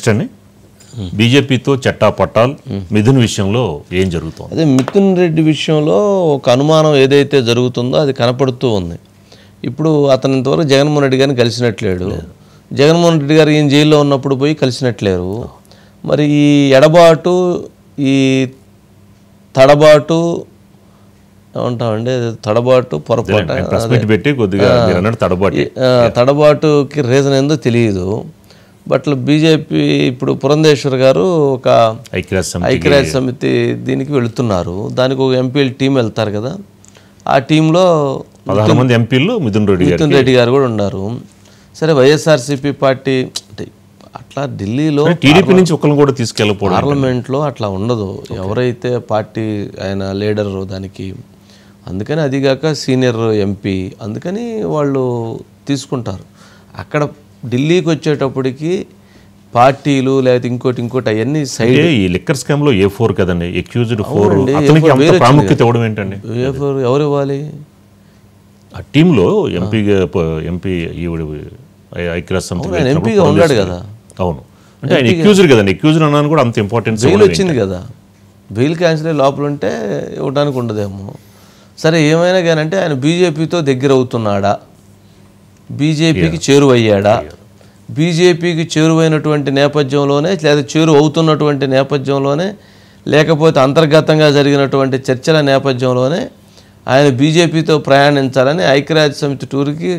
Next అండి బీజేపీతో చట్టాపట్టాల్ మిథున్ విషయంలో ఏం జరుగుతుంది? అదే మిథున్ రెడ్డి విషయంలో ఒక అనుమానం ఏదైతే జరుగుతుందో అది కనపడుతూ ఉంది. ఇప్పుడు అతను ఇంతవరకు జగన్మోహన్ రెడ్డి గారిని కలిసినట్లేడు, జగన్మోహన్ రెడ్డి గారు ఈయన జైల్లో ఉన్నప్పుడు పోయి కలిసినట్లేరు. మరి ఈ ఎడబాటు, ఈ తడబాటు ఏమంటామండి, తడబాటు పొరపాటు పెట్టి కొద్దిగా తడబాటుకి రీజన్ ఏందో తెలియదు. బట్ బీజేపీ ఇప్పుడు పురంధేశ్వర్ గారు ఒక ఐక్యరాజ్య సమితి దీనికి వెళుతున్నారు. దానికి ఒక ఎంపీల టీం వెళ్తారు కదా, ఆ టీంలో 16 మంది ఎంపీలు మిథున్ రెడ్డి గారు కూడా ఉన్నారు. సరే వైఎస్ఆర్సీపీ పార్టీ అంటే అట్లా ఢిల్లీలో టీడీపీ నుంచి ఒకరిని కూడా తీసుకెళ్ళిపోవడం, పార్లమెంట్లో అట్లా ఉండదు. ఎవరైతే పార్టీ ఆయన లీడర్ దానికి, అందుకని అదిగాక సీనియర్ ఎంపీ, అందుకని వాళ్ళు తీసుకుంటారు. అక్కడ ఢిల్లీకి వచ్చేటప్పటికి పార్టీలు లేకపోతే ఇంకోటి అవన్నీ సైడ్. ఈ లిక్కర్ స్కామ్ లో A4 కదండి, అక్యూజ్డ్ 4, అతనికి అంత ప్రాముఖ్యత ఇవ్వడం ఏంటండి? A4 ఎవరు ఇవ్వాలి? ఆ టీంలో ఎంపీ ఐక్యరాజ్య సమితి ఎంపీగా ఉన్నాడు కదా. అవును, అంటే ఆయన అక్యూజ్డ్ కదండి, అక్యూజ్డ్ అన్నాను కూడా అంత ఇంపార్టెన్స్ బెయిల్ వచ్చింది కదా, బెయిల్ క్యాన్సిల్ అయ్యి లోపల ఉంటే ఇవ్వడానికి ఉండదేమో. సరే ఏమైనా కానీ అంటే ఆయన బీజేపీతో దగ్గర అవుతున్నాడా, బీజేపీకి చేరువయ్యాడా, బీజేపీకి చేరువైనటువంటి నేపథ్యంలోనే లేదా చేరువ అవుతున్నటువంటి నేపథ్యంలోనే, లేకపోతే అంతర్గతంగా జరిగినటువంటి చర్చల నేపథ్యంలోనే ఆయన బీజేపీతో ప్రయాణించాలని ఐక్యరాజ్య సమితి టూర్కి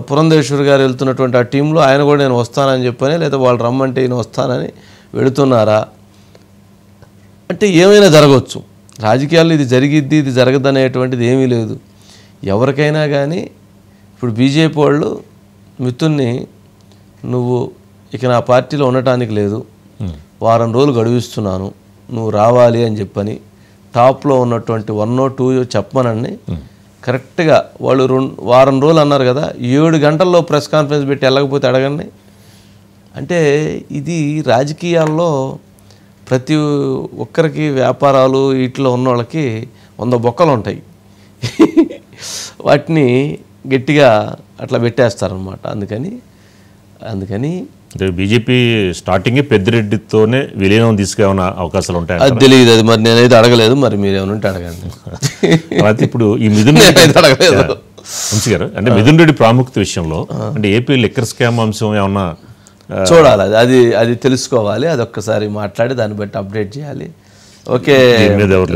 పురంధేశ్వర్ గారు వెళ్తున్నటువంటి ఆ టీంలో ఆయన కూడా నేను వస్తానని చెప్పని, లేదా వాళ్ళు రమ్మంటే ఈయన వస్తానని వెళుతున్నారా అంటే ఏమైనా జరగవచ్చు. రాజకీయాల్లో ఇది జరిగిద్ది ఇది జరగదనేటువంటిది ఏమీ లేదు. ఎవరికైనా కానీ ఇప్పుడు బీజేపీ వాళ్ళు మిథున్ని నువ్వు ఇక నా పార్టీలో ఉండటానికి లేదు, వారం రోజులు గడువిస్తున్నాను, నువ్వు రావాలి అని చెప్పని టాప్లో ఉన్నటువంటి 1 or 2 చెప్పమనండి. కరెక్ట్గా వాళ్ళు వారం రోజులు అన్నారు కదా, 7 గంటల్లో ప్రెస్ కాన్ఫరెన్స్ పెట్టి వెళ్ళకపోతే అడగండి. అంటే ఇది రాజకీయాల్లో ప్రతి ఒక్కరికి వ్యాపారాలు వీటిలో ఉన్న వాళ్ళకి 100 బొక్కలు ఉంటాయి, వాటిని గట్టిగా అట్లా పెట్టేస్తారనమాట. అందుకని అంటే బీజేపీ స్టార్టింగ్ పెద్దిరెడ్డితోనే విలీనం తీసుకునే అవకాశాలు ఉంటాయి. అది తెలియదు, అది మరి నేనైతే అడగలేదు, మరి మీరు ఏమైనా ఉంటే అడగండి. అయితే ఇప్పుడు ఈ మిథున్ అడగలేదు వంశీ గారు, అంటే మిథున్ రెడ్డి ప్రాముఖ్యత విషయంలో అంటే ఏపీ లిక్కర్ స్కామ్ అంశం ఏమన్నా చూడాలి, అది తెలుసుకోవాలి, అది ఒక్కసారి మాట్లాడి దాన్ని బట్టి అప్డేట్ చేయాలి. ఓకే.